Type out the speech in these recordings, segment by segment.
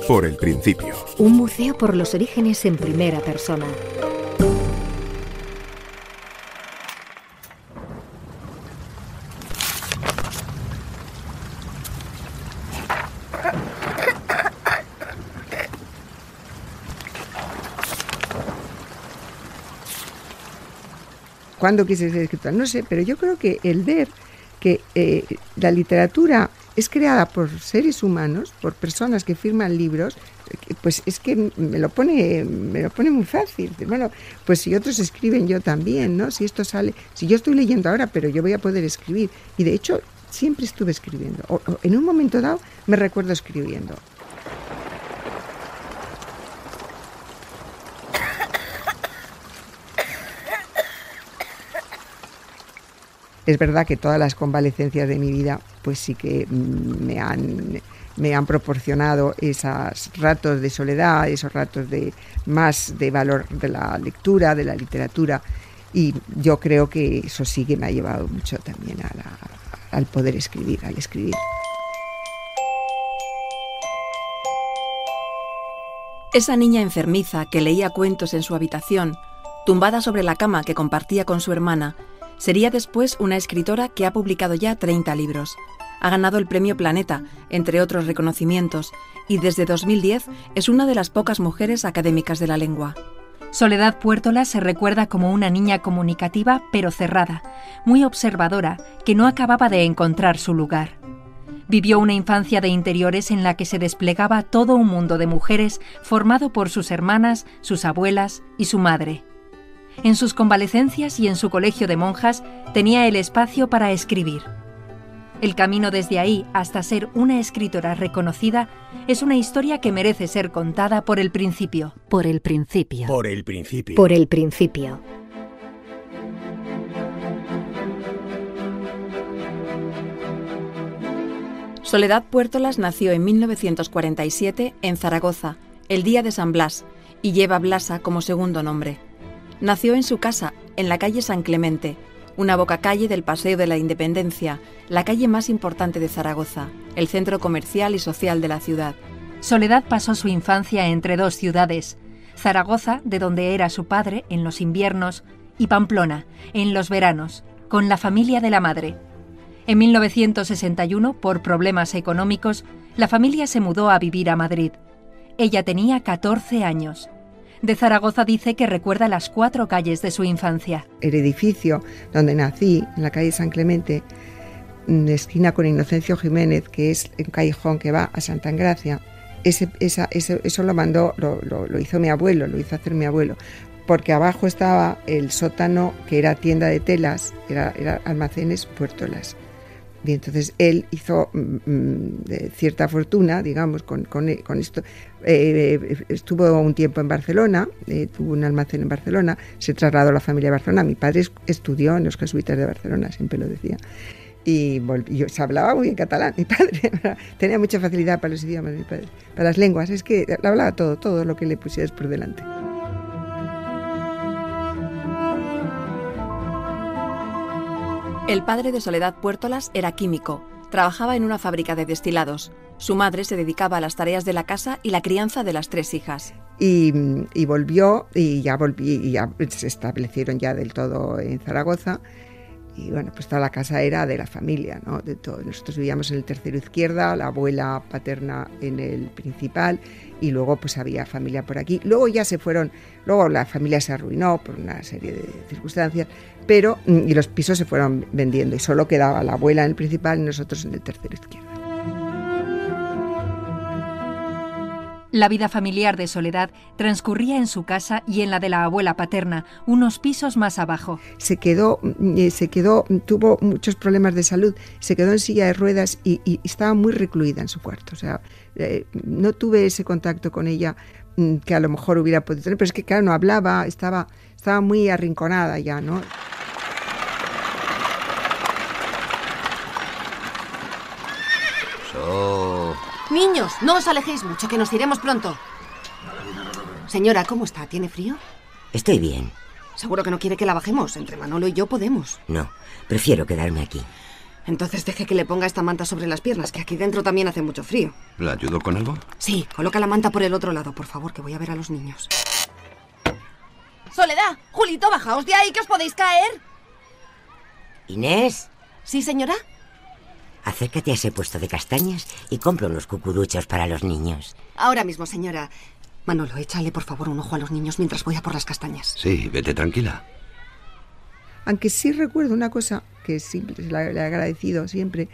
Por el principio. Un museo por los orígenes en primera persona. ¿Cuándo quise ser escritora? No sé, pero yo creo que el ver que la literatura es creada por seres humanos, por personas que firman libros, pues es que me lo pone muy fácil. Bueno, pues si otros escriben, yo también, ¿no? Si esto sale, si yo estoy leyendo ahora, pero yo voy a poder escribir. Y de hecho, siempre estuve escribiendo. O en un momento dado me recuerdo escribiendo. Es verdad que todas las convalecencias de mi vida, pues sí que me han proporcionado esos ratos de soledad, esos ratos de más de valor de la lectura, de la literatura, y yo creo que eso sí que me ha llevado mucho también al poder escribir, al escribir. Esa niña enfermiza que leía cuentos en su habitación, tumbada sobre la cama que compartía con su hermana, sería después una escritora que ha publicado ya 30 libros. Ha ganado el Premio Planeta, entre otros reconocimientos, y desde 2010 es una de las pocas mujeres académicas de la lengua. Soledad Puertola se recuerda como una niña comunicativa pero cerrada, muy observadora, que no acababa de encontrar su lugar. Vivió una infancia de interiores en la que se desplegaba todo un mundo de mujeres formado por sus hermanas, sus abuelas y su madre. En sus convalecencias y en su colegio de monjas tenía el espacio para escribir. El camino desde ahí hasta ser una escritora reconocida es una historia que merece ser contada por el principio. Por el principio. Por el principio. Por el principio. Soledad Puertolas nació en 1947 en Zaragoza, el día de San Blas, y lleva Blasa como segundo nombre. Nació en su casa, en la calle San Clemente, una bocacalle del Paseo de la Independencia, la calle más importante de Zaragoza, el centro comercial y social de la ciudad. Soledad pasó su infancia entre dos ciudades, Zaragoza, de donde era su padre en los inviernos, y Pamplona, en los veranos, con la familia de la madre. En 1961, por problemas económicos, la familia se mudó a vivir a Madrid. Ella tenía 14 años. De Zaragoza dice que recuerda las 4 calles de su infancia. El edificio donde nací, en la calle San Clemente, esquina con Inocencio Jiménez, que es un callejón que va a Santa Engracia, eso lo hizo mi abuelo, lo hizo hacer mi abuelo, porque abajo estaba el sótano que era tienda de telas, era almacenes Puertolas. Y entonces él hizo cierta fortuna, digamos, con esto. Estuvo un tiempo en Barcelona, tuvo un almacén en Barcelona, se trasladó a la familia a Barcelona. Mi padre estudió en los jesuitas de Barcelona, siempre lo decía. Y se hablaba muy bien catalán, mi padre. Tenía mucha facilidad para los idiomas, mi padre, para las lenguas. Es que hablaba todo lo que le pusieras por delante. El padre de Soledad Puertolas era químico, trabajaba en una fábrica de destilados. Su madre se dedicaba a las tareas de la casa y la crianza de las 3 hijas. Y volvió, y ya se establecieron ya del todo en Zaragoza. Y bueno, pues toda la casa era de la familia, ¿no? De todo. Nosotros vivíamos en el tercero izquierda, la abuela paterna en el principal, y luego pues había familia por aquí. Luego ya se fueron, luego la familia se arruinó por una serie de circunstancias, pero y los pisos se fueron vendiendo y solo quedaba la abuela en el principal y nosotros en el tercero izquierda. La vida familiar de Soledad transcurría en su casa y en la de la abuela paterna, unos pisos más abajo. Tuvo muchos problemas de salud, se quedó en silla de ruedas y estaba muy recluida en su cuarto. O sea, no tuve ese contacto con ella que a lo mejor hubiera podido tener, pero es que claro, no hablaba, estaba muy arrinconada ya, ¿no? Niños, no os alejéis mucho, que nos iremos pronto. Señora, ¿cómo está? ¿Tiene frío? Estoy bien. ¿Seguro que no quiere que la bajemos? Entre Manolo y yo podemos. No, prefiero quedarme aquí. Entonces deje que le ponga esta manta sobre las piernas, que aquí dentro también hace mucho frío. ¿La ayudo con algo? Sí, coloca la manta por el otro lado, por favor, que voy a ver a los niños. Soledad, Julito, bajaos de ahí, que os podéis caer. Inés, ¿Sí, señora? acércate a ese puesto de castañas y compra unos cucuruchos para los niños. Ahora mismo, señora. Manolo, échale por favor un ojo a los niños mientras voy a por las castañas. Sí, vete tranquila. Aunque sí recuerdo una cosa que siempre le he agradecido siempre,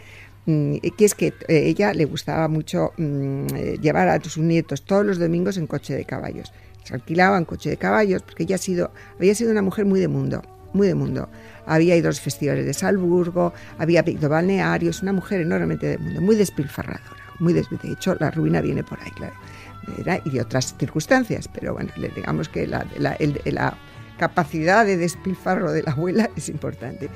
que es que ella le gustaba mucho llevar a sus nietos todos los domingos en coche de caballos. Se alquilaban coche de caballos porque ella había sido una mujer muy de mundo. Muy de mundo. Había ido a los festivales de Salzburgo, había ido a balnearios, una mujer enormemente de mundo, muy despilfarradora. De hecho, la ruina viene por ahí, claro. Y de otras circunstancias, pero bueno, digamos que la capacidad de despilfarro de la abuela es importante.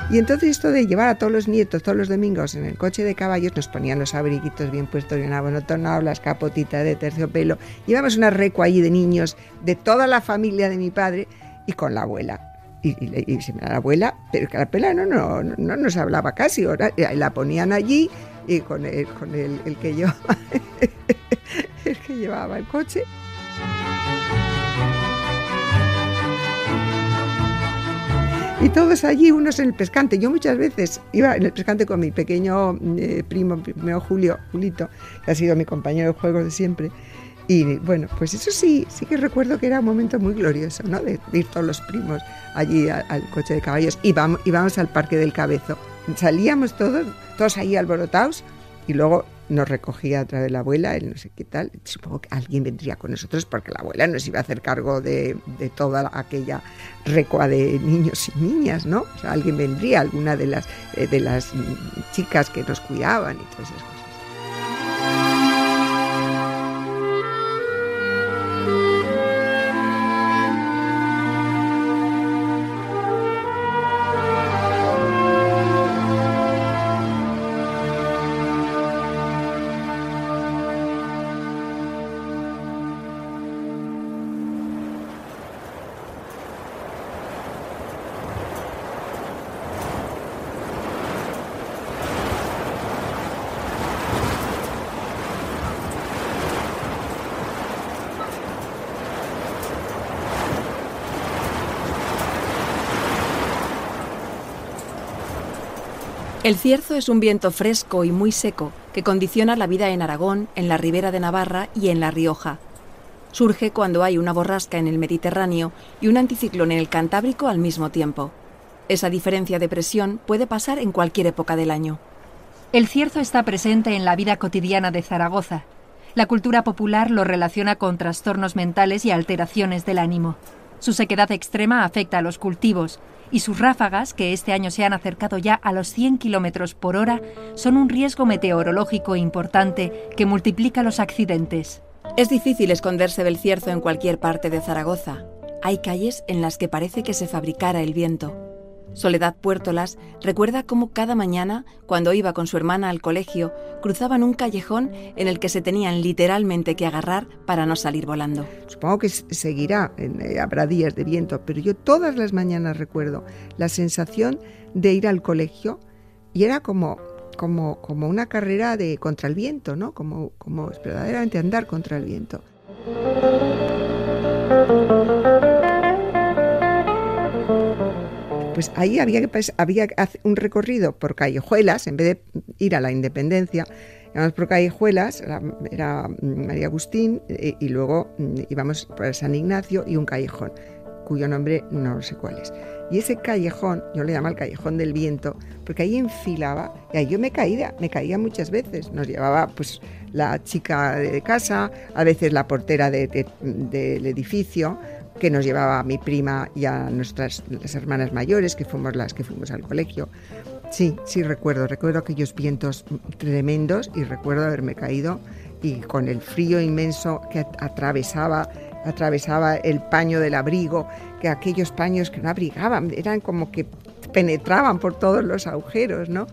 Y entonces esto de llevar a todos los nietos todos los domingos en el coche de caballos, nos ponían los abriguitos bien puestos, bien abotonados, las capotitas de terciopelo. Llevamos una recua allí de niños de toda la familia de mi padre y con la abuela. Y la abuela, pero que la abuela no nos hablaba casi, la ponían allí y con el que llevaba el que llevaba el coche. Y todos allí, unos en el pescante. Yo muchas veces iba en el pescante con mi pequeño primo Julito, que ha sido mi compañero de juegos de siempre. Y bueno, pues eso sí que recuerdo que era un momento muy glorioso, ¿no? De ir todos los primos allí al coche de caballos. Y vamos al Parque del Cabezo. Salíamos todos ahí alborotados y luego nos recogía a través de la abuela, el no sé qué tal. Supongo que alguien vendría con nosotros porque la abuela nos iba a hacer cargo de toda aquella recua de niños y niñas, ¿no? O sea, alguien vendría, alguna de las chicas que nos cuidaban y todas esas cosas. El cierzo es un viento fresco y muy seco que condiciona la vida en Aragón, en la Ribera de Navarra y en La Rioja. Surge cuando hay una borrasca en el Mediterráneo y un anticiclón en el Cantábrico al mismo tiempo. Esa diferencia de presión puede pasar en cualquier época del año. El cierzo está presente en la vida cotidiana de Zaragoza. La cultura popular lo relaciona con trastornos mentales y alteraciones del ánimo. Su sequedad extrema afecta a los cultivos y sus ráfagas, que este año se han acercado ya a los 100 km por hora, son un riesgo meteorológico importante que multiplica los accidentes. Es difícil esconderse del cierzo en cualquier parte de Zaragoza. Hay calles en las que parece que se fabricara el viento. Soledad Puertolas recuerda cómo cada mañana, cuando iba con su hermana al colegio, cruzaban un callejón en el que se tenían literalmente que agarrar para no salir volando. Supongo que seguirá, habrá días de viento, pero yo todas las mañanas recuerdo la sensación de ir al colegio y era como una carrera contra el viento, ¿no? Como verdaderamente andar contra el viento. Pues ahí había un recorrido por callejuelas, en vez de ir a la Independencia, íbamos por callejuelas, era María Agustín, y luego íbamos por San Ignacio y un callejón, cuyo nombre no sé cuál es. Y ese callejón, yo le llamo el callejón del viento, porque ahí enfilaba, y ahí yo me caía muchas veces. Nos llevaba pues la chica de casa, a veces la portera del edificio, que nos llevaba a mi prima y a las hermanas mayores, que fuimos las que fuimos al colegio. Sí, recuerdo aquellos vientos tremendos y recuerdo haberme caído y con el frío inmenso que atravesaba el paño del abrigo, que aquellos paños que no abrigaban, eran como que penetraban por todos los agujeros, ¿no?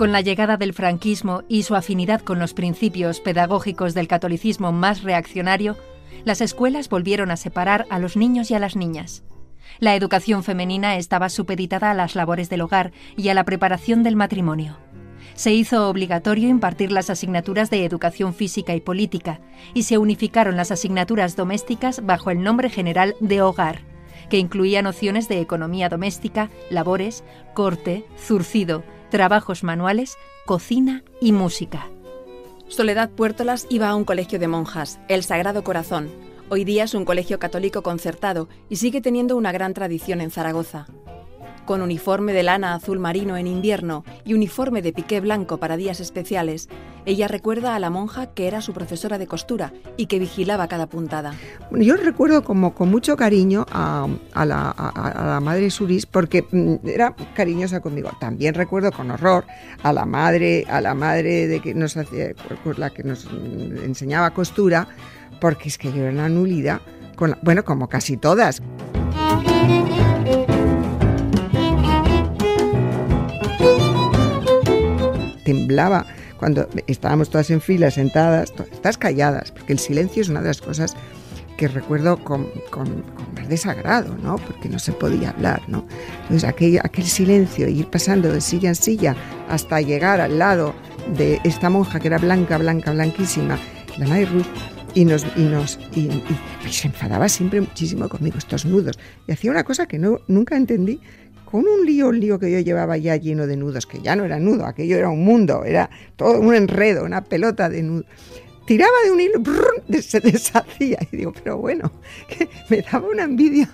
Con la llegada del franquismo y su afinidad con los principios pedagógicos del catolicismo más reaccionario, las escuelas volvieron a separar a los niños y a las niñas. La educación femenina estaba supeditada a las labores del hogar y a la preparación del matrimonio. Se hizo obligatorio impartir las asignaturas de educación física y política, y se unificaron las asignaturas domésticas bajo el nombre general de hogar, que incluía nociones de economía doméstica, labores, corte, zurcido, trabajos manuales, cocina y música. Soledad Puertolas iba a un colegio de monjas, el Sagrado Corazón. Hoy día es un colegio católico concertado y sigue teniendo una gran tradición en Zaragoza. Con uniforme de lana azul marino en invierno y uniforme de piqué blanco para días especiales, ella recuerda a la monja que era su profesora de costura y que vigilaba cada puntada. Yo recuerdo como con mucho cariño a la madre Suris, porque era cariñosa conmigo. También recuerdo con horror a la madre de que nos hacía, la que nos enseñaba costura, porque es que yo era una nulidad, como casi todas. Temblaba cuando estábamos todas en fila, sentadas, todas calladas, porque el silencio es una de las cosas que recuerdo con más desagrado, ¿no? Porque no se podía hablar, ¿no? Entonces aquel silencio, ir pasando de silla en silla hasta llegar al lado de esta monja que era blanquísima, la madre Ruth, y se enfadaba siempre muchísimo conmigo, estos nudos, y hacía una cosa que nunca entendí, con un lío que yo llevaba ya lleno de nudos, que ya no era nudo, aquello era un mundo, era todo un enredo, una pelota de nudos. Tiraba de un hilo, se deshacía, y digo, pero bueno, que me daba una envidia.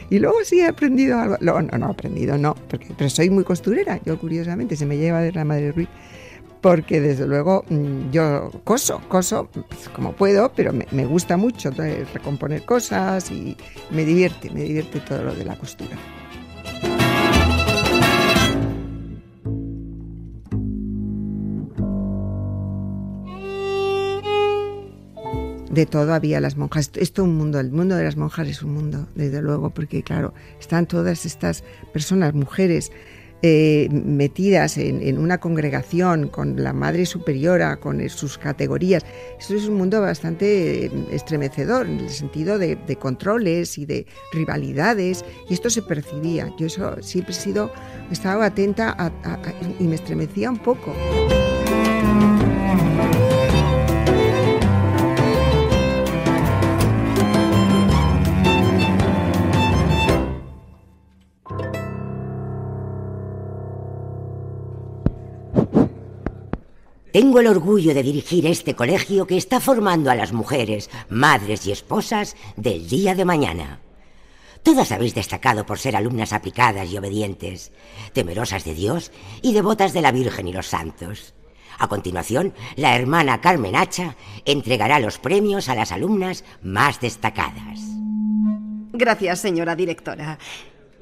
Y luego sí he aprendido algo, pero soy muy costurera, yo curiosamente, se me lleva de la madre Ruiz, porque desde luego yo coso pues, como puedo, pero me gusta mucho recomponer cosas y me divierte todo lo de la costura. De todo había las monjas. Es todo un mundo, el mundo de las monjas es un mundo, desde luego, porque claro, están todas estas personas, mujeres, metidas en una congregación con la madre superiora, con sus categorías. Esto es un mundo bastante estremecedor en el sentido de controles y de rivalidades, y esto se percibía. Yo eso siempre estaba atenta y me estremecía un poco. Tengo el orgullo de dirigir este colegio que está formando a las mujeres, madres y esposas del día de mañana. Todas habéis destacado por ser alumnas aplicadas y obedientes, temerosas de Dios y devotas de la Virgen y los santos. A continuación, la hermana Carmen Hacha entregará los premios a las alumnas más destacadas. Gracias, señora directora.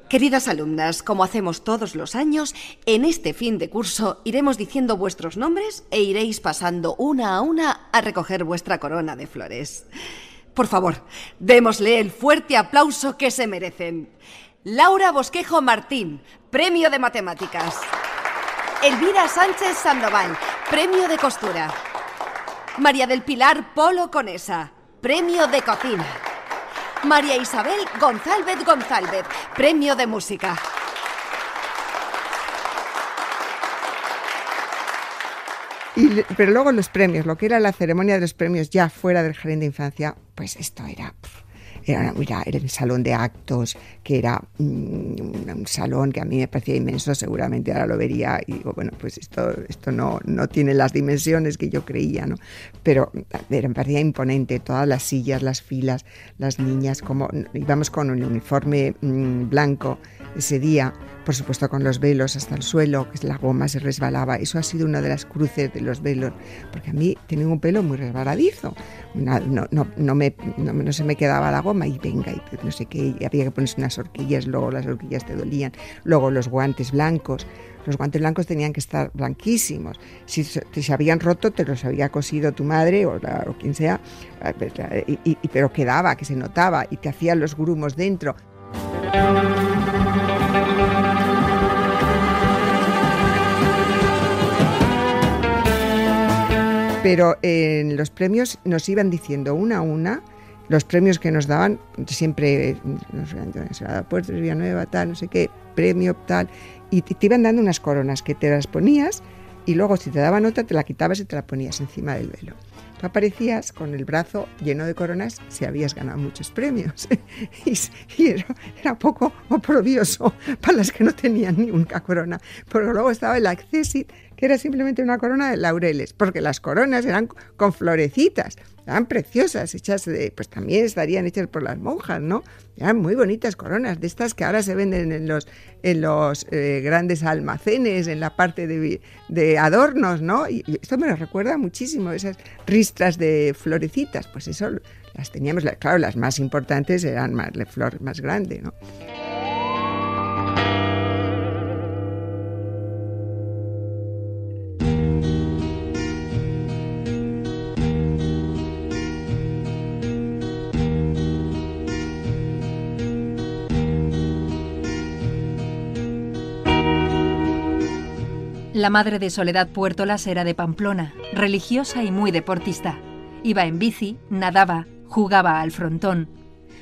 Queridas alumnas, como hacemos todos los años, en este fin de curso iremos diciendo vuestros nombres e iréis pasando una a una a recoger vuestra corona de flores. Por favor, démosle el fuerte aplauso que se merecen. Laura Bosquejo Martín, Premio de Matemáticas. Elvira Sánchez Sandoval, Premio de Costura. María del Pilar Polo Conesa, Premio de Cocina. María Isabel González, Premio de Música. Pero luego los premios, lo que era la ceremonia de los premios ya fuera del jardín de infancia, pues esto era el salón de actos, que era un salón que a mí me parecía inmenso, seguramente ahora lo vería y digo, bueno, pues esto no tiene las dimensiones que yo creía, ¿no? Pero me parecía imponente, todas las sillas, las filas, las niñas, como íbamos con un uniforme blanco ese día, por supuesto con los velos hasta el suelo, que la goma se resbalaba. Eso ha sido una de las cruces de los velos, porque a mí tenía un pelo muy resbaladizo, no se me quedaba la goma y venga, y no sé qué, y había que ponerse unas horquillas, luego las horquillas te dolían, luego los guantes blancos. Los guantes blancos tenían que estar blanquísimos. Si se habían roto, te los había cosido tu madre o quien sea, pero quedaba, que se notaba, y te hacían los grumos dentro. Pero en los premios nos iban diciendo una a una los premios que nos daban, siempre, no sé, Puerto de Villanueva, tal, no sé qué, premio, tal, y te iban dando unas coronas que te las ponías y luego si te daban otra te la quitabas y te la ponías encima del velo. Tú aparecías con el brazo lleno de coronas si habías ganado muchos premios. y era un poco oprobioso para las que no tenían ni una corona. Pero luego estaba el accessit, que era simplemente una corona de laureles, porque las coronas eran con florecitas, eran preciosas, hechas de, pues también estarían hechas por las monjas, ¿no? Eran muy bonitas coronas, de estas que ahora se venden en los grandes almacenes, en la parte de adornos, ¿no? Y esto me lo recuerda muchísimo, esas ristras de florecitas, pues eso las teníamos, claro, las más importantes eran más, de flor más grande, ¿no? La madre de Soledad Puertolas era de Pamplona, religiosa y muy deportista. Iba en bici, nadaba, jugaba al frontón.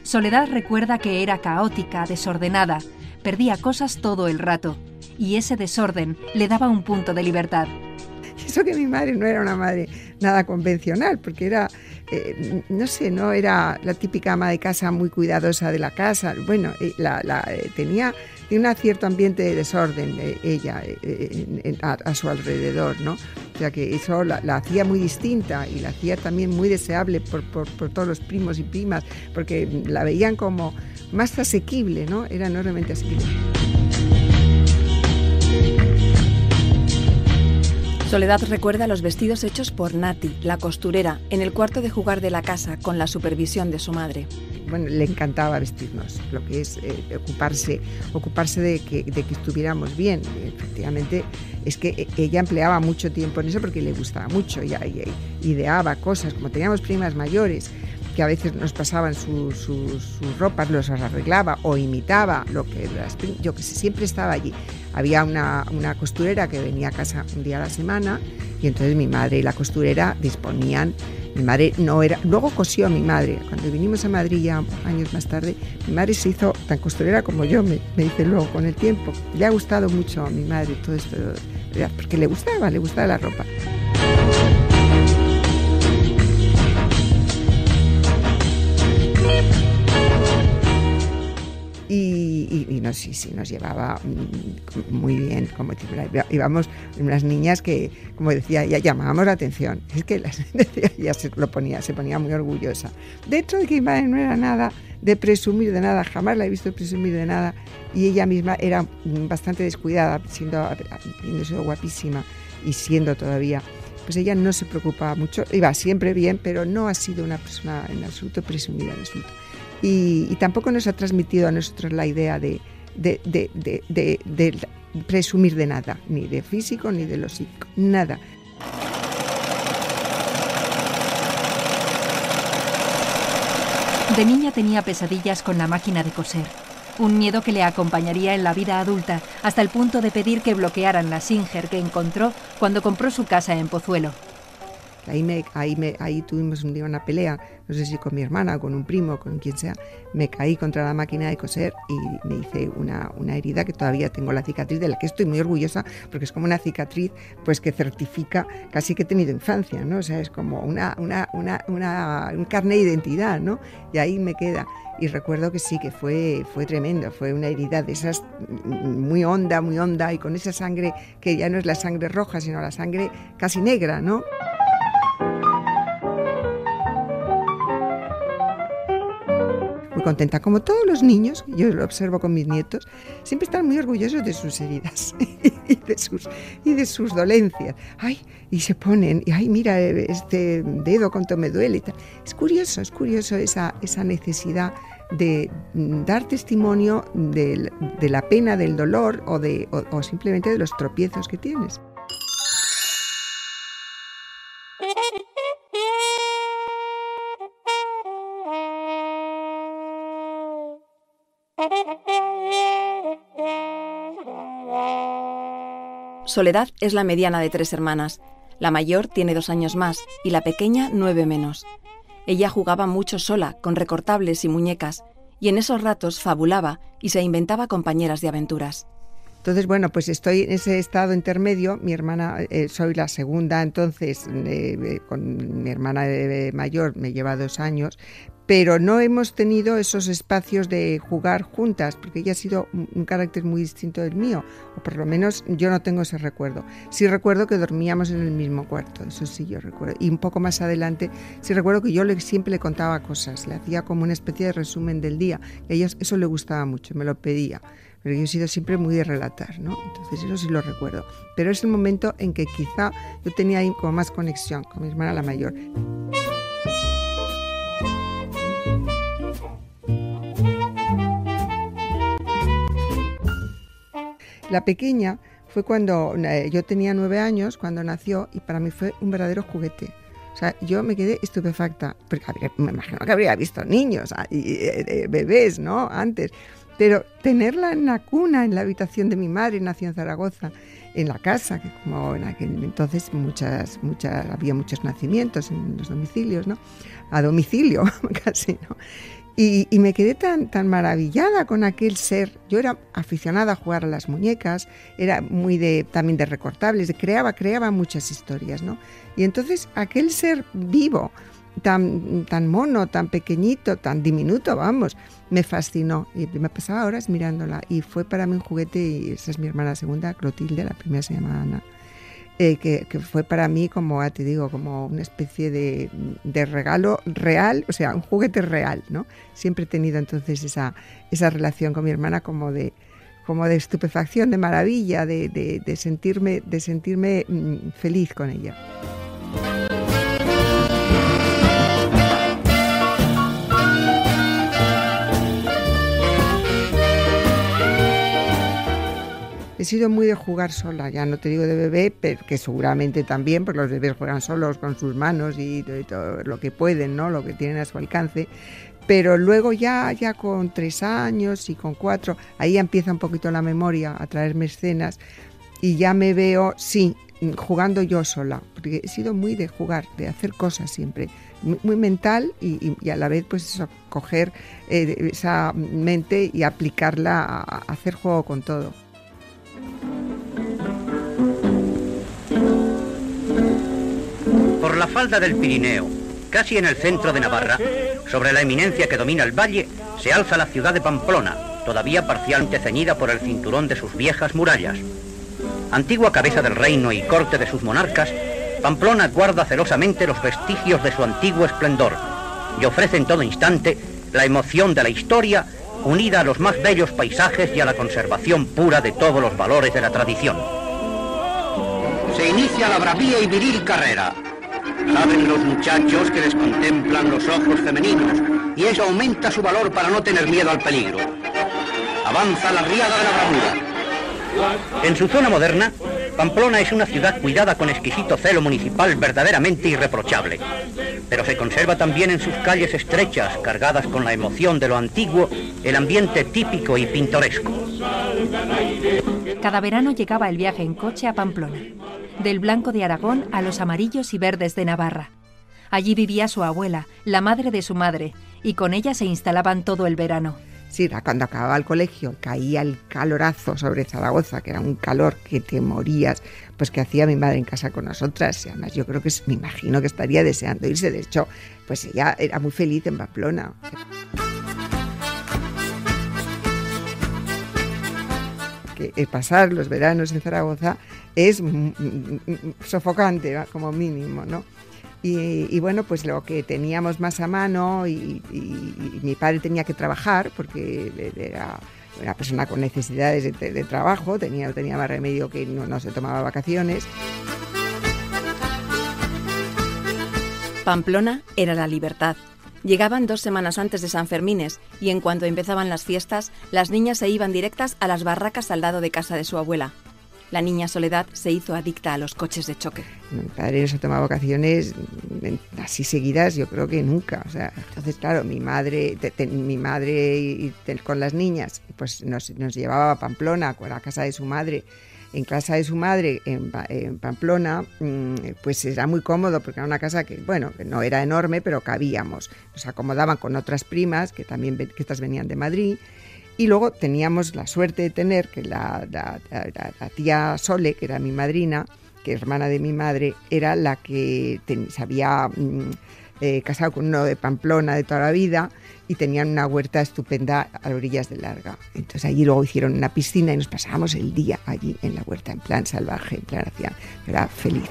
Soledad recuerda que era caótica, desordenada, perdía cosas todo el rato, y ese desorden le daba un punto de libertad. Eso que mi madre no era una madre nada convencional, porque era, no sé, no era la típica ama de casa muy cuidadosa de la casa. Bueno, tenía un cierto ambiente de desorden ella a su alrededor, ¿no? O sea que eso la hacía muy distinta y la hacía también muy deseable por todos los primos y primas, porque la veían como más asequible, ¿no? Era enormemente asequible. Soledad recuerda los vestidos hechos por Nati, la costurera, en el cuarto de jugar de la casa con la supervisión de su madre. Bueno, le encantaba vestirnos, lo que es ocuparse de que estuviéramos bien. Efectivamente, es que ella empleaba mucho tiempo en eso porque le gustaba mucho, y ideaba cosas, como teníamos primas mayores, que a veces nos pasaban sus ropas, los arreglaba o imitaba lo que yo que sé, siempre estaba allí. Había una costurera que venía a casa un día a la semana y entonces mi madre y la costurera disponían. Mi madre no era... Luego cosió a mi madre. Cuando vinimos a Madrid ya años más tarde, mi madre se hizo tan costurera como yo, me dice luego con el tiempo. Le ha gustado mucho a mi madre todo esto, porque le gustaba la ropa. Y nos llevaba muy bien, como íbamos unas niñas que, como decía, ya llamábamos la atención. Es que ella se ponía muy orgullosa. Dentro de que mi madre no era nada de presumir de nada, jamás la he visto presumir de nada, y ella misma era bastante descuidada, habiendo sido guapísima y siendo todavía. Pues ella no se preocupaba mucho, iba siempre bien, pero no ha sido una persona en absoluto presumida en absoluto. Y tampoco nos ha transmitido a nosotros la idea de presumir de nada, ni de físico ni de lo psíquico, nada. De niña tenía pesadillas con la máquina de coser, un miedo que le acompañaría en la vida adulta hasta el punto de pedir que bloquearan la Singer que encontró cuando compró su casa en Pozuelo. Ahí tuvimos un día una pelea, no sé si con mi hermana o con un primo, con quien sea. Me caí contra la máquina de coser y me hice una herida que todavía tengo la cicatriz, de la que estoy muy orgullosa, porque es como una cicatriz pues que certifica casi que he tenido infancia, ¿no? O sea, es como un carné de identidad, ¿no? Y ahí me queda. Y recuerdo que sí, que fue tremendo, fue una herida de esas muy honda, y con esa sangre que ya no es la sangre roja, sino la sangre casi negra, ¿no? Muy contenta, como todos los niños, yo lo observo con mis nietos, siempre están muy orgullosos de sus heridas y de sus dolencias. Ay, y se ponen, y ay, mira este dedo cuánto me duele y tal. Es curioso esa necesidad de dar testimonio de la pena, del dolor o simplemente de los tropiezos que tienes. Soledad es la mediana de 3 hermanas. La mayor tiene 2 años más y la pequeña 9 menos. Ella jugaba mucho sola, con recortables y muñecas, y en esos ratos fabulaba y se inventaba compañeras de aventuras. Entonces, bueno, pues estoy en ese estado intermedio. Mi hermana, soy la segunda, entonces con mi hermana mayor me lleva 2 años, pero no hemos tenido esos espacios de jugar juntas, porque ella ha sido un carácter muy distinto del mío, o por lo menos yo no tengo ese recuerdo. Sí recuerdo que dormíamos en el mismo cuarto, eso sí yo recuerdo. Y un poco más adelante, sí recuerdo que yo siempre le contaba cosas, le hacía como una especie de resumen del día, y a ella eso le gustaba mucho, me lo pedía. Pero yo he sido siempre muy de relatar, ¿no? Entonces eso sí lo recuerdo. Pero es el momento en que quizá yo tenía ahí como más conexión con mi hermana la mayor. La pequeña fue cuando yo tenía 9 años, cuando nació, y para mí fue un verdadero juguete. O sea, yo me quedé estupefacta, porque me imagino que habría visto niños, bebés, ¿no? Antes. Pero tenerla en la cuna, en la habitación de mi madre, nació en Zaragoza, en la casa, que como en aquel entonces había muchos nacimientos en los domicilios, ¿no? A domicilio, casi, ¿no? Y me quedé tan maravillada con aquel ser. Yo era aficionada a jugar a las muñecas, era muy también de recortables, creaba muchas historias, ¿no? Y entonces aquel ser vivo, tan mono, tan pequeñito, tan diminuto, vamos, me fascinó y me pasaba horas mirándola y fue para mí un juguete. Y esa es mi hermana segunda, Clotilde, la primera se llama Ana, que fue para mí como, te digo, como una especie de regalo real, o sea, un juguete real, ¿no? Siempre he tenido entonces esa relación con mi hermana como de estupefacción, de maravilla, de sentirme feliz con ella. He sido muy de jugar sola, ya no te digo de bebé, pero que seguramente también, porque los bebés juegan solos con sus manos y todo lo que pueden, ¿no? Lo que tienen a su alcance. Pero luego ya con 3 años y con 4, ahí empieza un poquito la memoria a traerme escenas y ya me veo, sí, jugando yo sola, porque he sido muy de jugar, de hacer cosas siempre, muy mental y a la vez pues eso, coger esa mente y aplicarla a hacer juego con todo. Por la falda del Pirineo, casi en el centro de Navarra, sobre la eminencia que domina el valle, se alza la ciudad de Pamplona, todavía parcialmente ceñida por el cinturón de sus viejas murallas. Antigua cabeza del reino y corte de sus monarcas, Pamplona guarda celosamente los vestigios de su antiguo esplendor y ofrece en todo instante la emoción de la historia unida a los más bellos paisajes y a la conservación pura de todos los valores de la tradición. Se inicia la bravía y viril carrera. Saben los muchachos que les contemplan los ojos femeninos y eso aumenta su valor para no tener miedo al peligro. Avanza la riada de la bravura. En su zona moderna, Pamplona es una ciudad cuidada con exquisito celo municipal verdaderamente irreprochable. Pero se conserva también en sus calles estrechas, cargadas con la emoción de lo antiguo, el ambiente típico y pintoresco. Cada verano llegaba el viaje en coche a Pamplona, del blanco de Aragón a los amarillos y verdes de Navarra. Allí vivía su abuela, la madre de su madre, y con ella se instalaban todo el verano. Sí, cuando acababa el colegio caía el calorazo sobre Zaragoza, que era un calor que te morías, pues que hacía mi madre en casa con nosotras. Y además yo creo que me imagino que estaría deseando irse. De hecho, pues ella era muy feliz en Pamplona. Que pasar los veranos en Zaragoza es sofocante, como mínimo, ¿no? Y bueno, pues lo que teníamos más a mano y mi padre tenía que trabajar porque era una persona con necesidades de trabajo, tenía más remedio que no se tomaba vacaciones. Pamplona era la libertad. Llegaban 2 semanas antes de San Fermines y en cuanto empezaban las fiestas, las niñas se iban directas a las barracas al lado de casa de su abuela. La niña Soledad se hizo adicta a los coches de choque. Mi padre no se tomaba vacaciones así seguidas, yo creo que nunca. O sea, entonces, claro, mi madre con las niñas, pues nos llevaba a Pamplona, a la casa de su madre. en casa de su madre en Pamplona, pues era muy cómodo porque era una casa que, bueno, que no era enorme, pero cabíamos. Nos acomodaban con otras primas que estas venían de Madrid. Y luego teníamos la suerte de tener que la tía Sole, que era mi madrina, que es hermana de mi madre, era la que se había casado con uno de Pamplona de toda la vida y tenían una huerta estupenda a orillas del Arga. Entonces allí luego hicieron una piscina y nos pasábamos el día allí en la huerta, en plan salvaje, en plan anciano. Era feliz.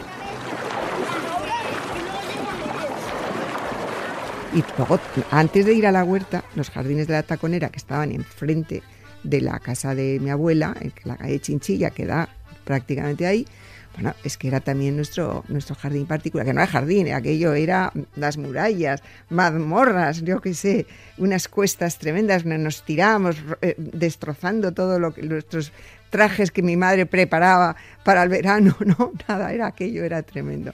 Y luego, antes de ir a la huerta, los jardines de la Taconera, que estaban enfrente de la casa de mi abuela, en la calle Chinchilla, que da prácticamente ahí, bueno, es que era también nuestro jardín particular, que no era jardín, aquello era las murallas, mazmorras, yo qué sé, unas cuestas tremendas, nos tirábamos destrozando todo nuestros trajes que mi madre preparaba para el verano, no, nada, aquello era tremendo.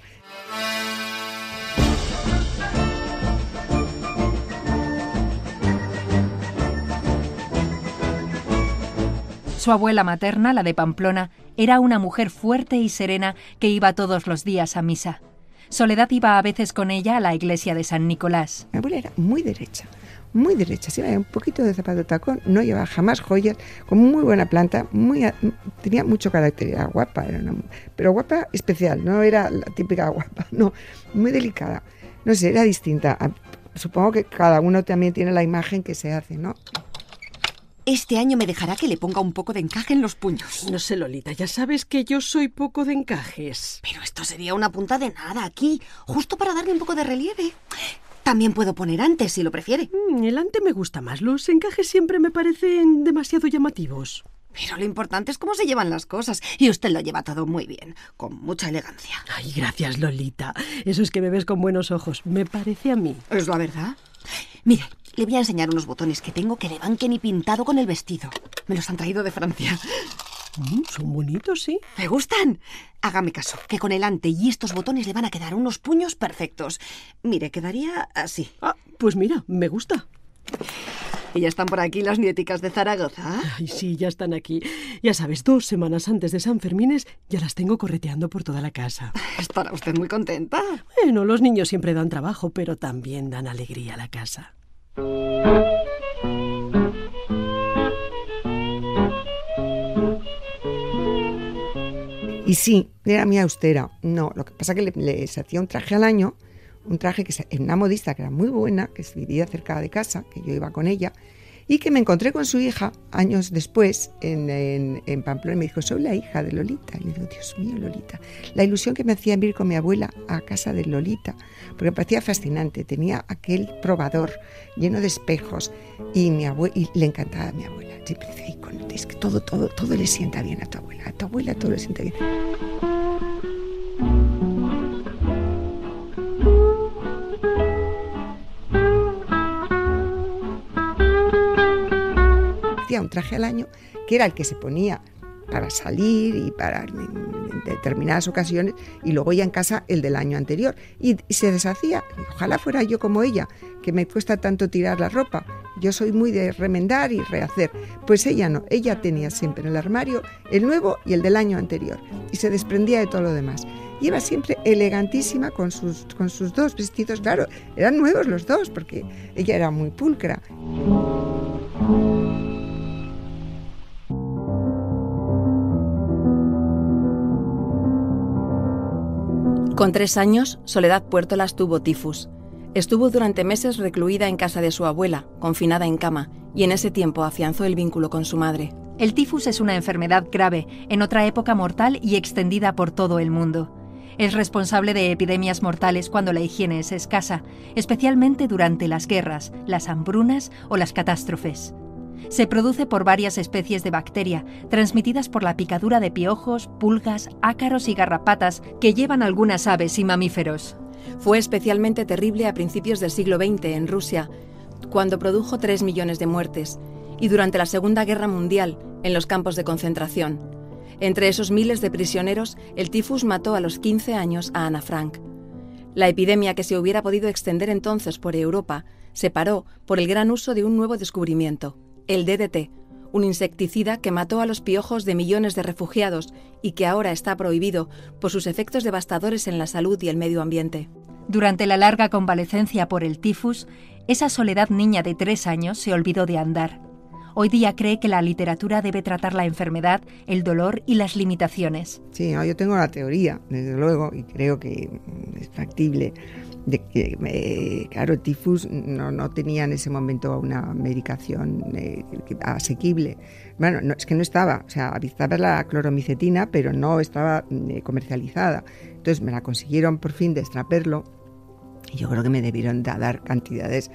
Su abuela materna, la de Pamplona, era una mujer fuerte y serena que iba todos los días a misa. Soledad iba a veces con ella a la iglesia de San Nicolás. Mi abuela era muy derecha, sí, un poquito de zapato tacón, no llevaba jamás joyas, con muy buena planta, tenía mucho carácter, era guapa, pero guapa especial, no era la típica guapa, no, muy delicada, no sé, era distinta. Supongo que cada uno también tiene la imagen que se hace, ¿no? Este año me dejará que le ponga un poco de encaje en los puños. No sé, Lolita, ya sabes que yo soy poco de encajes. Pero esto sería una punta de nada aquí, justo para darle un poco de relieve. También puedo poner antes, si lo prefiere. El ante me gusta más. Los encajes siempre me parecen demasiado llamativos. Pero lo importante es cómo se llevan las cosas. Y usted lo lleva todo muy bien, con mucha elegancia. Ay, gracias, Lolita. Eso es que me ves con buenos ojos. Me parece a mí. ¿Es la verdad? Mire, le voy a enseñar unos botones que tengo que le van que ni pintado con el vestido. Me los han traído de Francia. Son bonitos, sí. ¿Me gustan? Hágame caso, que con el ante y estos botones le van a quedar unos puños perfectos. Mire, quedaría así. Ah, pues mira, me gusta. ¿Y ya están por aquí las nieticas de Zaragoza? Ay, sí, ya están aquí. Ya sabes, 2 semanas antes de San Fermines ya las tengo correteando por toda la casa. ¿Estará usted muy contenta? Bueno, los niños siempre dan trabajo, pero también dan alegría a la casa. Y sí, era muy austera. No, lo que pasa es que les hacía un traje al año, un traje que en una modista que era muy buena, que vivía cerca de casa, que yo iba con ella, y que me encontré con su hija años después en Pamplona y me dijo, soy la hija de Lolita. Y le digo, Dios mío, Lolita. La ilusión que me hacía ir con mi abuela a casa de Lolita, porque me parecía fascinante. Tenía aquel probador lleno de espejos y le encantaba a mi abuela. Siempre decía, es que todo le sienta bien a tu abuela todo le sienta bien. Hacía un traje al año que era el que se ponía para salir y para en determinadas ocasiones y luego ya en casa el del año anterior y se deshacía. Ojalá fuera yo como ella, que me cuesta tanto tirar la ropa. Yo soy muy de remendar y rehacer. Pues ella no, ella tenía siempre en el armario el nuevo y el del año anterior y se desprendía de todo lo demás. Iba siempre elegantísima con sus 2 vestidos, claro, eran nuevos los 2 porque ella era muy pulcra. Con 3 años, Soledad Puertolas tuvo tifus. Estuvo durante meses recluida en casa de su abuela, confinada en cama, y en ese tiempo afianzó el vínculo con su madre. El tifus es una enfermedad grave, en otra época mortal y extendida por todo el mundo. Es responsable de epidemias mortales cuando la higiene es escasa, especialmente durante las guerras, las hambrunas o las catástrofes. Se produce por varias especies de bacteria, transmitidas por la picadura de piojos, pulgas, ácaros y garrapatas que llevan algunas aves y mamíferos. Fue especialmente terrible a principios del siglo XX en Rusia, cuando produjo 3 millones de muertes, y durante la Segunda Guerra Mundial, en los campos de concentración. Entre esos miles de prisioneros, el tifus mató a los 15 años a Ana Frank. La epidemia, que se hubiera podido extender entonces por Europa, se paró por el gran uso de un nuevo descubrimiento, el DDT, un insecticida que mató a los piojos de millones de refugiados y que ahora está prohibido por sus efectos devastadores en la salud y el medio ambiente. Durante la larga convalecencia por el tifus, esa Soledad niña de 3 años se olvidó de andar. Hoy día cree que la literatura debe tratar la enfermedad, el dolor y las limitaciones. Sí, no, yo tengo la teoría, desde luego, y creo que es factible, de que, claro, el tifus no tenía en ese momento una medicación asequible. Bueno, no, es que no estaba, o sea, estaba la cloromicetina, pero no estaba comercializada. Entonces me la consiguieron por fin de extraperlo, y yo creo que me debieron dar cantidades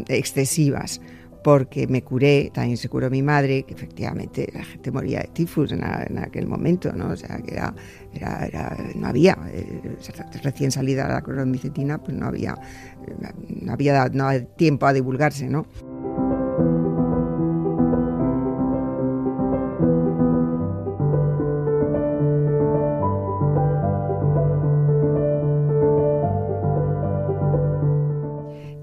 excesivas, porque me curé, también se curó mi madre, que efectivamente la gente moría de tifus en aquel momento, ¿no? O sea, que no había, recién salida la cloromicetina, pues no había tiempo a divulgarse, ¿no?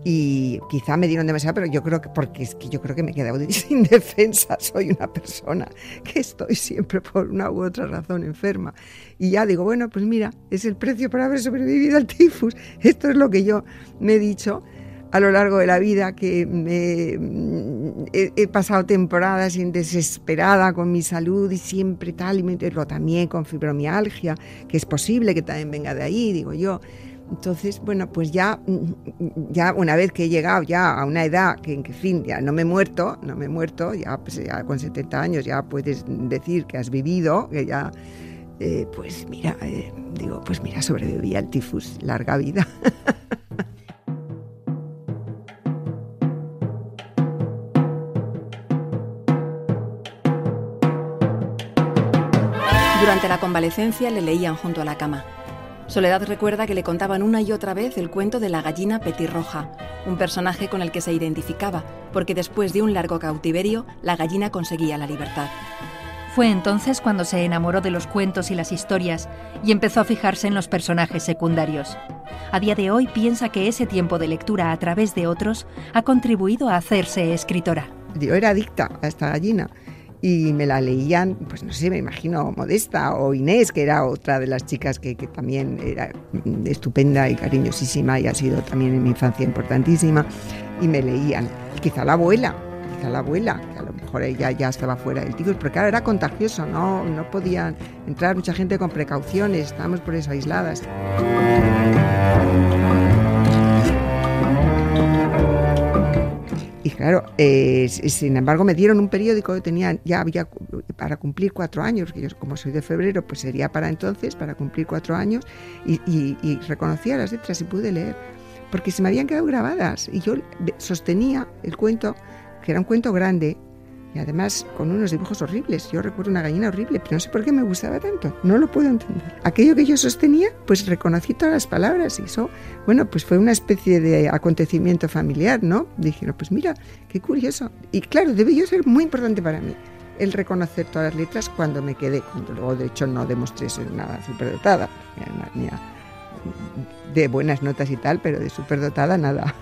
Y quizá me dieron demasiado, pero yo creo que yo creo que me he quedado sin defensa. Soy una persona que estoy siempre por una u otra razón enferma. Y ya digo, bueno, pues mira, es el precio por haber sobrevivido al tifus. Esto es lo que yo me he dicho a lo largo de la vida, que he pasado temporadas desesperada con mi salud y siempre tal, y también con fibromialgia, que es posible que también venga de ahí, digo yo. Entonces, bueno, pues ya una vez que he llegado ya a una edad que, en fin, ya no me he muerto, ya, pues ya con 70 años ya puedes decir que has vivido, que ya, pues mira, sobreviví al tifus, larga vida. Durante la convalecencia le leían junto a la cama. Soledad recuerda que le contaban una y otra vez el cuento de la gallina petirroja, un personaje con el que se identificaba, porque después de un largo cautiverio, la gallina conseguía la libertad. Fue entonces cuando se enamoró de los cuentos y las historias y empezó a fijarse en los personajes secundarios. A día de hoy piensa que ese tiempo de lectura a través de otros ha contribuido a hacerse escritora. Yo era adicta a esta gallina. Y me la leían, pues no sé, me imagino Modesta o Inés, que era otra de las chicas que también era estupenda y cariñosísima y ha sido también en mi infancia importantísima, y me leían. Quizá la abuela, que a lo mejor ella ya estaba fuera del tifus, pero claro, era contagioso, no podían entrar mucha gente con precauciones, estábamos por eso aisladas. Y claro, sin embargo me dieron un periódico, ya había para cumplir 4 años, porque yo como soy de febrero, pues sería para entonces, para cumplir 4 años, y reconocía las letras y pude leer, porque se me habían quedado grabadas, y yo sostenía el cuento, que era un cuento grande, y además con unos dibujos horribles. Yo recuerdo una gallina horrible, pero no sé por qué me gustaba tanto, no lo puedo entender. Aquello que yo sostenía, pues reconocí todas las palabras, y eso, bueno, pues fue una especie de acontecimiento familiar, ¿no? Dije, no, pues mira, qué curioso. Y claro, debió ser muy importante para mí el reconocer todas las letras cuando me quedé, cuando luego de hecho no demostré ser nada superdotada, ni de buenas notas y tal, pero de superdotada nada.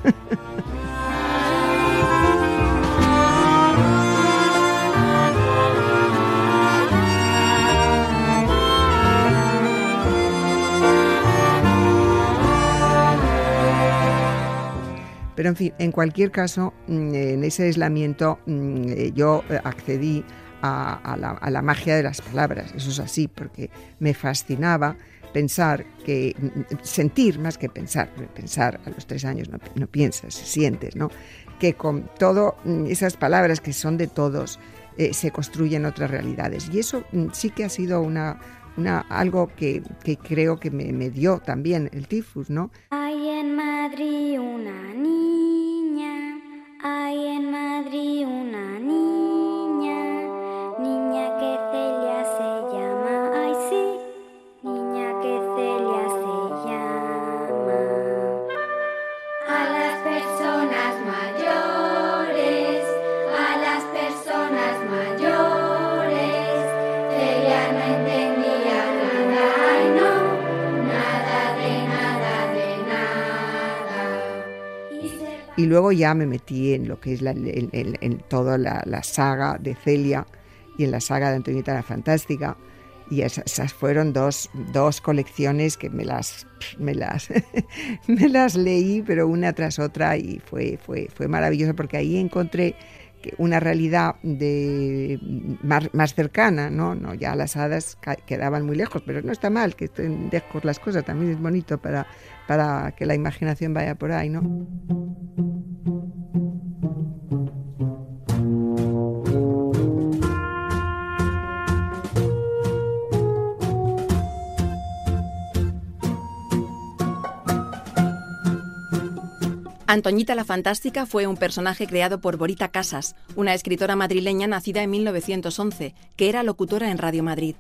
Pero en fin, en cualquier caso, en ese aislamiento yo accedí a la magia de las palabras. Eso es así, porque me fascinaba sentir más que pensar. Pensar a los 3 años no piensas, sientes, ¿no? Que con todas esas palabras que son de todos se construyen otras realidades. Y eso sí que ha sido algo que creo que me dio también el tifus, ¿no? Hay en Madrid una niña, hay en Madrid una niña que Celia se llama, ay sí, niña que Celia se llama. A las personas mayores, Celia no entendía nada, ay no, nada de nada. Y luego ya me metí en lo que es en toda la saga de Celia y en la saga de Antoñita la Fantástica. Y esas fueron dos colecciones que me las leí, pero una tras otra, y fue maravilloso, porque ahí encontré una realidad más cercana, ¿no? Ya las hadas quedaban muy lejos, pero no está mal que estén lejos las cosas, también es bonito para que la imaginación vaya por ahí, ¿no? Antoñita la Fantástica fue un personaje creado por Borita Casas, una escritora madrileña nacida en 1911, que era locutora en Radio Madrid.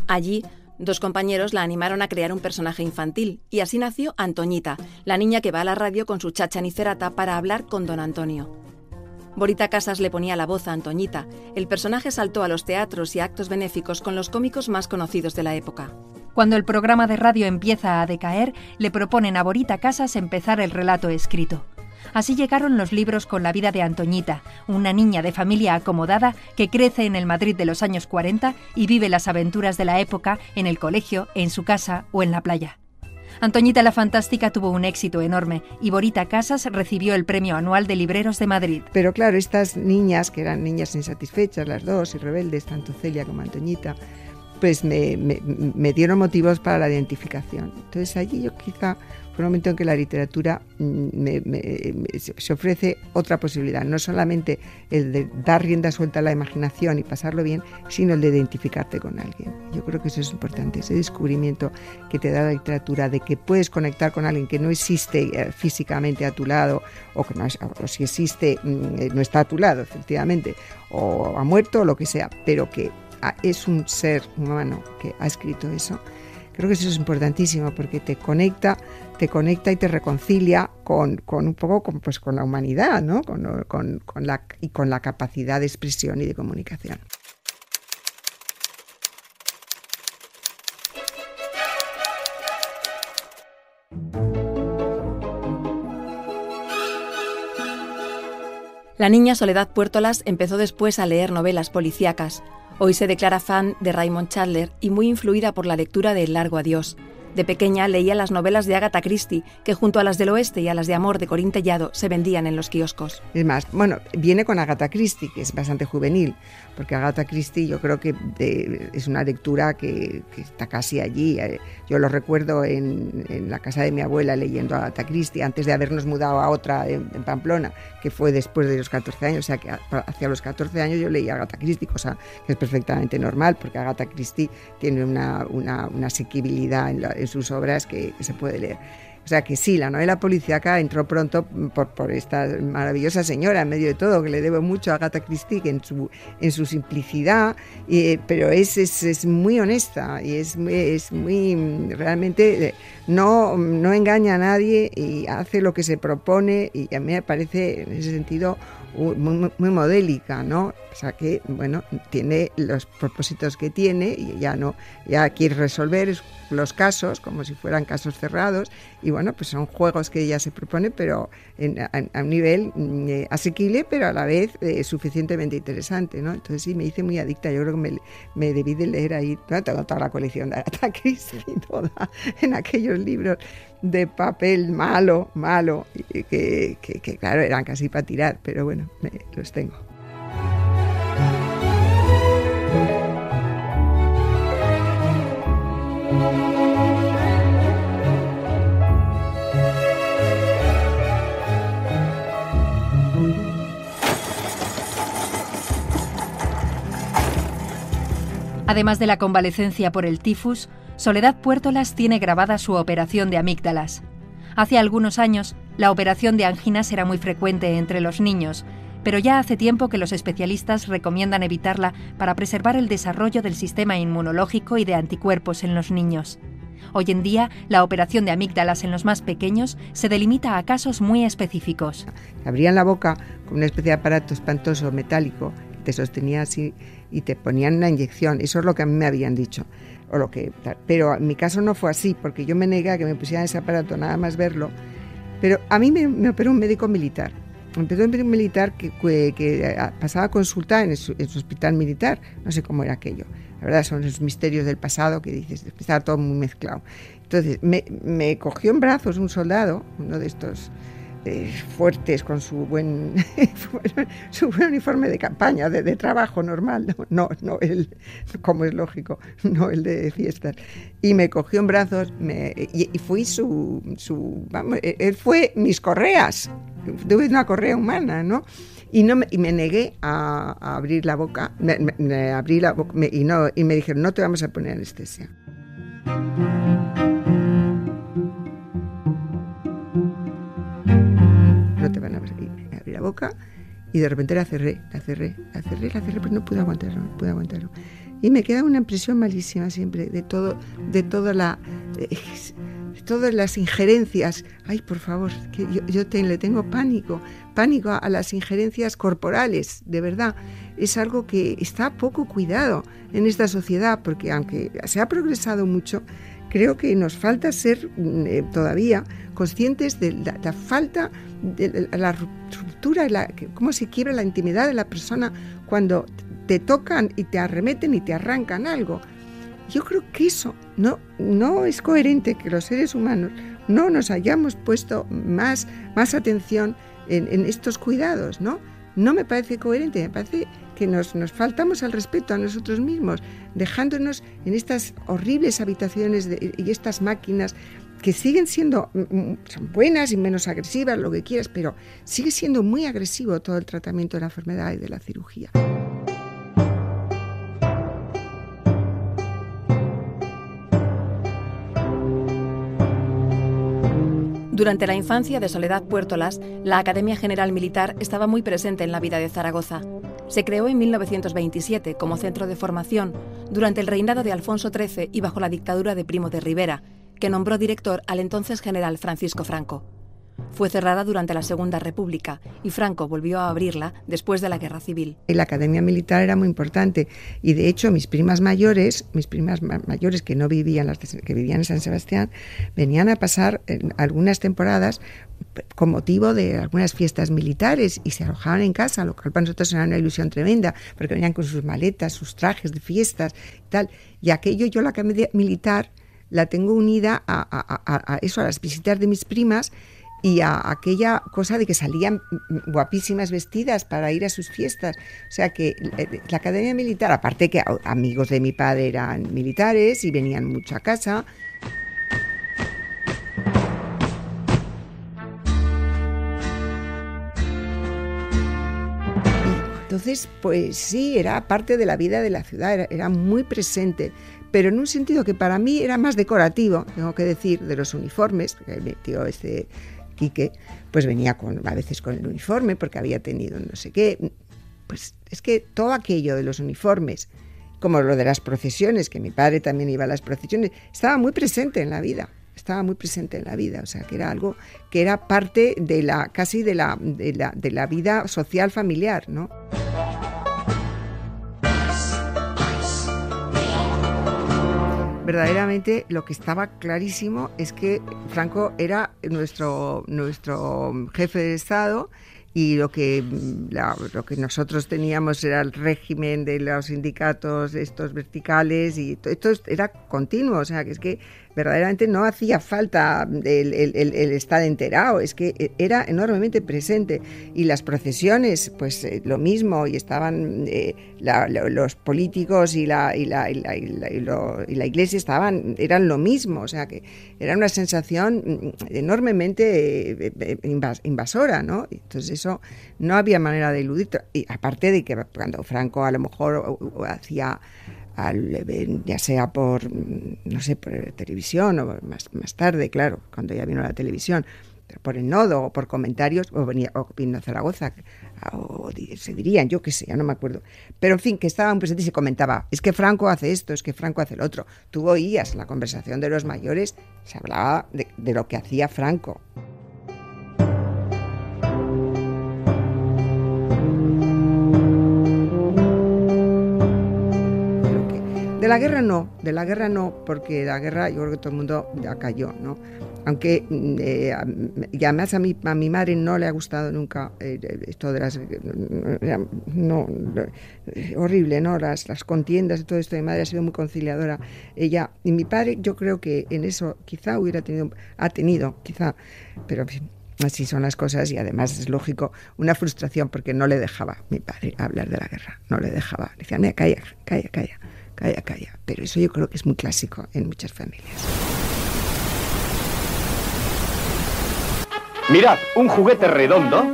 Allí, 2 compañeros la animaron a crear un personaje infantil, y así nació Antoñita, la niña que va a la radio con su chacha nicerata para hablar con don Antonio. Borita Casas le ponía la voz a Antoñita. El personaje saltó a los teatros y actos benéficos con los cómicos más conocidos de la época. Cuando el programa de radio empieza a decaer, le proponen a Borita Casas empezar el relato escrito. Así llegaron los libros con la vida de Antoñita, una niña de familia acomodada que crece en el Madrid de los años 40 y vive las aventuras de la época en el colegio, en su casa o en la playa. Antoñita la Fantástica tuvo un éxito enorme y Borita Casas recibió el Premio Anual de Libreros de Madrid. Pero claro, estas niñas, que eran niñas insatisfechas, las dos, y rebeldes, tanto Celia como Antoñita, pues me dieron motivos para la identificación. Entonces allí yo quizá fue un momento en que la literatura se ofrece otra posibilidad, no solamente el de dar rienda suelta a la imaginación y pasarlo bien, sino el de identificarte con alguien. Yo creo que eso es importante, ese descubrimiento que te da la literatura de que puedes conectar con alguien que no existe físicamente a tu lado, o que no es, o si existe no está a tu lado, efectivamente, o ha muerto o lo que sea, pero que es un ser humano que ha escrito eso. Creo que eso es importantísimo porque te conecta y te reconcilia con un poco con la humanidad, ¿no? con la capacidad de expresión y de comunicación. La niña Soledad Puertolas empezó después a leer novelas policíacas. Hoy se declara fan de Raymond Chandler y muy influida por la lectura de El largo adiós. De pequeña leía las novelas de Agatha Christie, que junto a las del Oeste y a las de Amor de Corín Tellado se vendían en los kioscos. Es más, bueno, viene con Agatha Christie, que es bastante juvenil, porque Agatha Christie yo creo que es una lectura que está casi allí. Yo lo recuerdo en la casa de mi abuela leyendo Agatha Christie, antes de habernos mudado a otra en Pamplona, que fue después de los 14 años, o sea que hacia los 14 años yo leía Agatha Christie, cosa que es perfectamente normal, porque Agatha Christie tiene una asequibilidad en sus obras que se puede leer. O sea que sí, la novela policíaca entró pronto por esta maravillosa señora, en medio de todo, que le debo mucho a Agatha Christie, que en su simplicidad, pero es muy honesta y es muy realmente no engaña a nadie y hace lo que se propone, y a mí me parece en ese sentido muy modélica, ¿no? O sea que, bueno, tiene los propósitos que tiene y ya quiere resolver los casos como si fueran casos cerrados, y bueno, pues son juegos que ella se propone, pero a un nivel asequible, pero a la vez suficientemente interesante, ¿no? Entonces sí, me hice muy adicta. Yo creo que me debí de leer ahí, no, tengo toda la colección de Agatha Christie, toda, en aquellos libros de papel malo, que claro, eran casi para tirar, pero bueno, los tengo. Además de la convalecencia por el tifus, Soledad Puertolas tiene grabada su operación de amígdalas. Hace algunos años, la operación de anginas era muy frecuente entre los niños, pero ya hace tiempo que los especialistas recomiendan evitarla para preservar el desarrollo del sistema inmunológico y de anticuerpos en los niños. Hoy en día, la operación de amígdalas en los más pequeños se delimita a casos muy específicos. Abrían la boca con una especie de aparato espantoso metálico, te sostenía así y te ponían una inyección. Eso es lo que a mí me habían dicho. Pero en mi caso no fue así, porque yo me negué a que me pusieran ese aparato nada más verlo, Pero a mí me operó un médico militar. Empezó un médico militar que pasaba consulta en su hospital militar. No sé cómo era aquello. La verdad son los misterios del pasado que dices, estaba todo muy mezclado. Entonces me cogió en brazos un soldado, uno de estos fuertes con su buen uniforme de campaña, de trabajo normal, no el, como es lógico, no el de fiestas. Y me cogió en brazos y fui vamos, él fue mis correas. Tuve una correa humana, ¿no? Y me negué a abrir la boca, abrí la boca y me dijeron, no te vamos a poner anestesia. No te van a abrir. Me abrí la boca y de repente la cerré, pero no pude aguantarlo. Y me queda una impresión malísima siempre de todas las injerencias. Ay, por favor, que yo le tengo pánico a las injerencias corporales, de verdad. Es algo que está poco cuidado en esta sociedad, porque aunque se ha progresado mucho, creo que nos falta ser todavía conscientes de la falta de la ruptura, cómo se quiebra la intimidad de la persona cuando te tocan y te arremeten y te arrancan algo. Yo creo que eso no es coherente, que los seres humanos no nos hayamos puesto más atención en estos cuidados, ¿no? No me parece coherente, me parece que nos faltamos al respeto a nosotros mismos, dejándonos en estas horribles habitaciones y estas máquinas que siguen siendo, son buenas y menos agresivas, lo que quieras, pero sigue siendo muy agresivo todo el tratamiento de la enfermedad y de la cirugía. Durante la infancia de Soledad Puertolas, la Academia General Militar estaba muy presente en la vida de Zaragoza. Se creó en 1927 como centro de formación durante el reinado de Alfonso XIII y bajo la dictadura de Primo de Rivera, que nombró director al entonces general Francisco Franco. Fue cerrada durante la Segunda República y Franco volvió a abrirla después de la Guerra Civil. La Academia Militar era muy importante y de hecho mis primas mayores que no vivían, que vivían en San Sebastián, venían a pasar algunas temporadas con motivo de algunas fiestas militares y se alojaban en casa, lo cual para nosotros era una ilusión tremenda, porque venían con sus maletas, sus trajes de fiestas y tal. Y aquello, yo la Academia Militar la tengo unida a eso, a las visitas de mis primas y a aquella cosa de que salían guapísimas vestidas para ir a sus fiestas. O sea que la Academia Militar, aparte que amigos de mi padre eran militares y venían mucho a casa. Entonces, pues sí, era parte de la vida de la ciudad, era muy presente, pero en un sentido que para mí era más decorativo, tengo que decir, de los uniformes, porque mi tío Quique, pues venía a veces con el uniforme porque había tenido no sé qué. Pues es que todo aquello de los uniformes, como lo de las procesiones, que mi padre también iba a las procesiones, estaba muy presente en la vida. O sea, que era algo que era parte de casi de la vida social familiar, ¿no? Verdaderamente lo que estaba clarísimo es que Franco era nuestro jefe de Estado y lo que nosotros teníamos era el régimen de los sindicatos estos verticales y esto era continuo, o sea, que es que verdaderamente no hacía falta el estar enterado, es que era enormemente presente. Y las procesiones, pues lo mismo, y estaban los políticos y la iglesia eran lo mismo, o sea que era una sensación enormemente invasora, ¿no? Entonces eso no había manera de eludir. Y aparte de que cuando Franco a lo mejor hacía, ya sea por televisión o más tarde, claro, cuando ya vino la televisión, por el Nodo o por comentarios, o vino a Zaragoza, o se dirían, yo qué sé, ya no me acuerdo. Pero en fin, que estaban presentes y se comentaba, es que Franco hace esto, es que Franco hace el otro. Tú oías la conversación de los mayores, se hablaba de lo que hacía Franco. De la guerra no, porque la guerra yo creo que todo el mundo ya cayó, ¿no? Aunque, y además a mi madre no le ha gustado nunca esto de las... horrible, ¿no? Las contiendas y todo esto. Mi madre ha sido muy conciliadora. Ella y mi padre, yo creo que en eso quizá ha tenido, pero en fin, así son las cosas y además es lógico, una frustración porque no le dejaba mi padre hablar de la guerra, no le dejaba. Le decía, mira, calla. Pero eso yo creo que es muy clásico en muchas familias. Mirad, un juguete redondo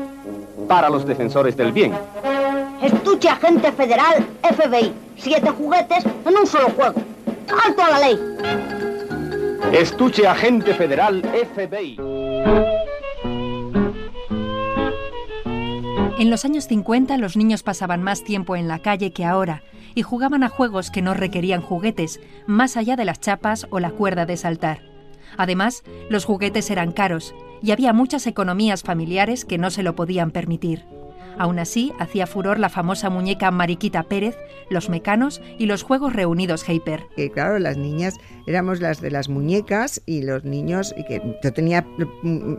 para los defensores del bien. Estuche agente federal FBI. 7 juguetes en un solo juego. ¡Alto a la ley! Estuche agente federal FBI. En los años 50 los niños pasaban más tiempo en la calle que ahora y jugaban a juegos que no requerían juguetes, más allá de las chapas o la cuerda de saltar. Además, los juguetes eran caros y había muchas economías familiares que no se lo podían permitir. Aún así, hacía furor la famosa muñeca Mariquita Pérez, los Mecanos y los Juegos Reunidos Hyper. Claro, las niñas éramos las de las muñecas y los niños, y que yo tenía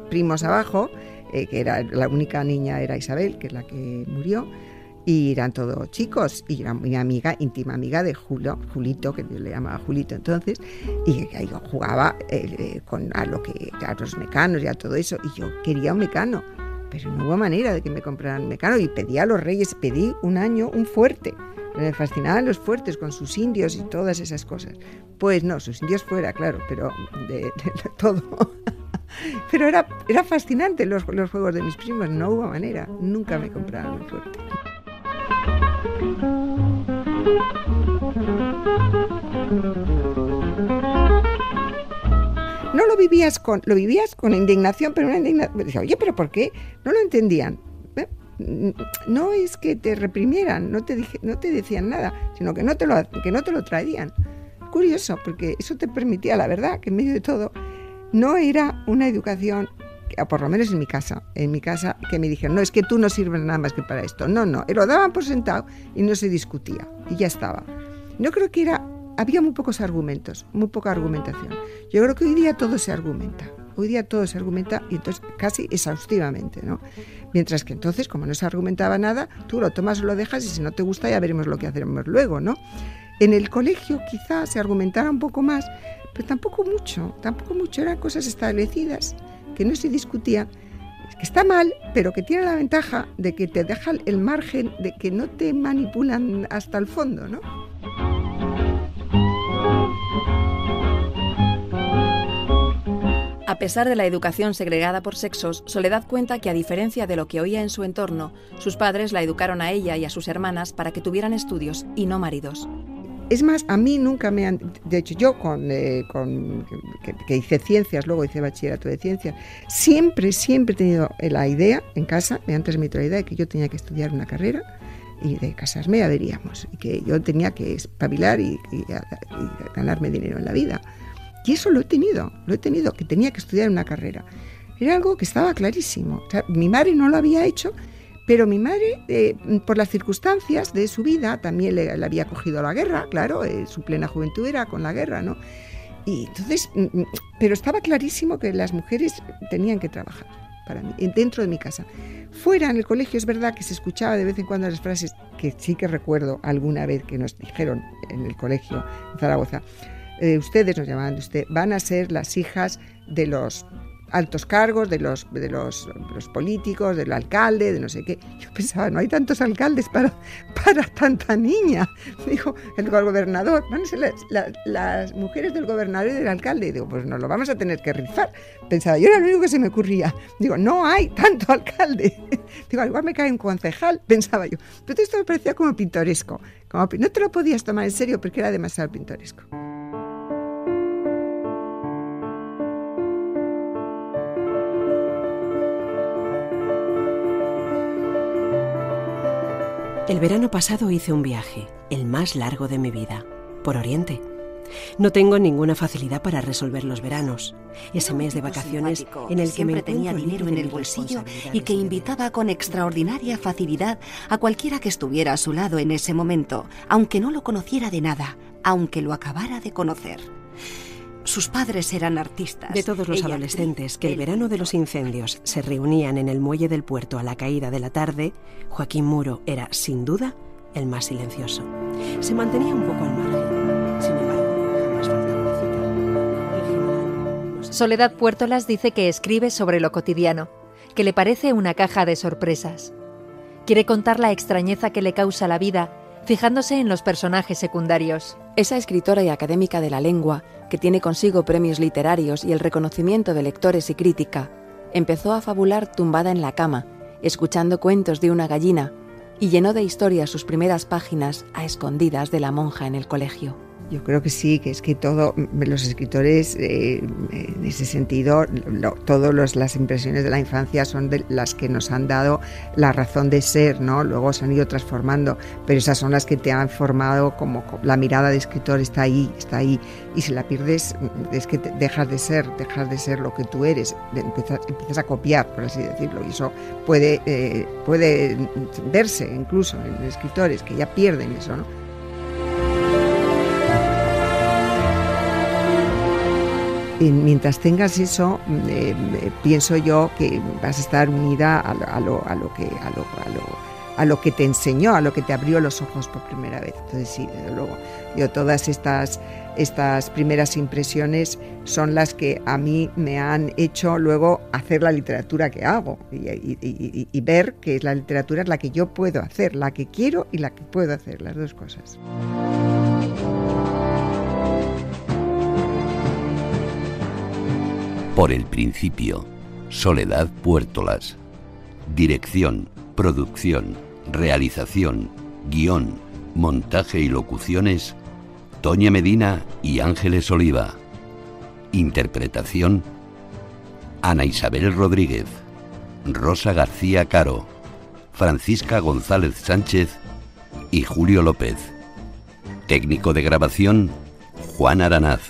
primos abajo, que era la única niña era Isabel, que es la que murió, y eran todos chicos, y era mi amiga, íntima amiga de Julito, que yo le llamaba Julito entonces, y yo jugaba a los mecanos y a todo eso, y yo quería un mecano, pero no hubo manera de que me compraran un mecano, y pedí a los reyes, pedí un año un fuerte. Me fascinaban los fuertes con sus indios y todas esas cosas. Pues no, sus indios fuera, claro, pero de todo. Pero era fascinante los juegos de mis primos, no hubo manera, nunca me compraron un fuerte. No lo vivías con indignación, pero una indignación. Decía, oye, pero ¿por qué? No lo entendían. No es que te reprimieran, no te decían nada, sino que no te lo traían. Curioso, porque eso te permitía, la verdad, que en medio de todo no era una educación, por lo menos en mi casa, que me dijeron, no, es que tú no sirves nada más que para esto. No, lo daban por sentado y no se discutía, y ya estaba. No creo que había muy pocos argumentos, muy poca argumentación. Yo creo que hoy día todo se argumenta y entonces casi exhaustivamente, ¿no? Mientras que entonces, como no se argumentaba nada, tú lo tomas o lo dejas y si no te gusta ya veremos lo que hacemos luego, ¿no? En el colegio quizás se argumentara un poco más, pero tampoco mucho, eran cosas establecidas que no se discutían, que está mal, pero que tiene la ventaja de que te deja el margen de que no te manipulan hasta el fondo, ¿no? A pesar de la educación segregada por sexos, Soledad cuenta que, a diferencia de lo que oía en su entorno, sus padres la educaron a ella y a sus hermanas para que tuvieran estudios y no maridos. Es más, a mí nunca me han... De hecho, yo que hice ciencias, luego hice bachillerato de ciencias, siempre he tenido la idea, en casa, me han transmitido la idea de que yo tenía que estudiar una carrera y de casarme ya veríamos, y que yo tenía que espabilar y ganarme dinero en la vida. Y eso lo he tenido, que tenía que estudiar una carrera. Era algo que estaba clarísimo. O sea, mi madre no lo había hecho, pero mi madre, por las circunstancias de su vida, también le había cogido la guerra, claro, su plena juventud era con la guerra, ¿no? Y entonces, pero estaba clarísimo que las mujeres tenían que trabajar para mí, dentro de mi casa. Fuera, en el colegio, es verdad que se escuchaba de vez en cuando las frases que sí que recuerdo alguna vez que nos dijeron en el colegio en Zaragoza. Ustedes, nos llamaban de usted, van a ser las hijas de los altos cargos, de los políticos, del alcalde, de no sé qué. Yo pensaba, no hay tantos alcaldes para tanta niña. Dijo, el gobernador, van a ser las mujeres del gobernador y del alcalde. Y digo, pues nos lo vamos a tener que rifar. Pensaba, yo era lo único que se me ocurría. Digo, no hay tanto alcalde. Digo, igual me cae un concejal, pensaba yo. Pero todo esto me parecía como pintoresco. No te lo podías tomar en serio porque era demasiado pintoresco. El verano pasado hice un viaje, el más largo de mi vida, por Oriente. No tengo ninguna facilidad para resolver los veranos. Ese mes de vacaciones en el que siempre tenía dinero en el bolsillo y que invitaba con extraordinaria facilidad a cualquiera que estuviera a su lado en ese momento, aunque no lo conociera de nada, aunque lo acabara de conocer. Sus padres eran artistas. De todos los adolescentes que el verano de los incendios se reunían en el muelle del puerto a la caída de la tarde, Joaquín Muro era, sin duda, el más silencioso. Se mantenía un poco al margen. Sin embargo, jamás faltaba de cita. Soledad Puertolas dice que escribe sobre lo cotidiano, que le parece una caja de sorpresas. Quiere contar la extrañeza que le causa la vida, fijándose en los personajes secundarios. Esa escritora y académica de la lengua, que tiene consigo premios literarios y el reconocimiento de lectores y crítica, empezó a fabular tumbada en la cama, escuchando cuentos de una gallina, y llenó de historias sus primeras páginas a escondidas de la monja en el colegio. Yo creo que sí, que es que todos los escritores, en ese sentido, todas las impresiones de la infancia son de las que nos han dado la razón de ser, ¿no? Luego se han ido transformando, pero esas son las que te han formado, como la mirada de escritor está ahí, y si la pierdes es que dejas de ser lo que tú eres, empiezas a copiar, por así decirlo, y eso puede verse incluso en escritores que ya pierden eso, ¿no? Y mientras tengas eso, pienso yo que vas a estar unida a lo que te enseñó, a lo que te abrió los ojos por primera vez. Entonces sí, desde luego, yo todas estas primeras impresiones son las que a mí me han hecho luego hacer la literatura que hago y ver que la literatura es la que yo puedo hacer, la que quiero y la que puedo hacer, las dos cosas. Por el principio, Soledad Puertolas. Dirección, producción, realización, guión, montaje y locuciones, Toña Medina y Ángeles Oliva. Interpretación, Ana Isabel Rodríguez, Rosa García Caro, Francisca González Sánchez y Julio López. Técnico de grabación, Juan Aranaz.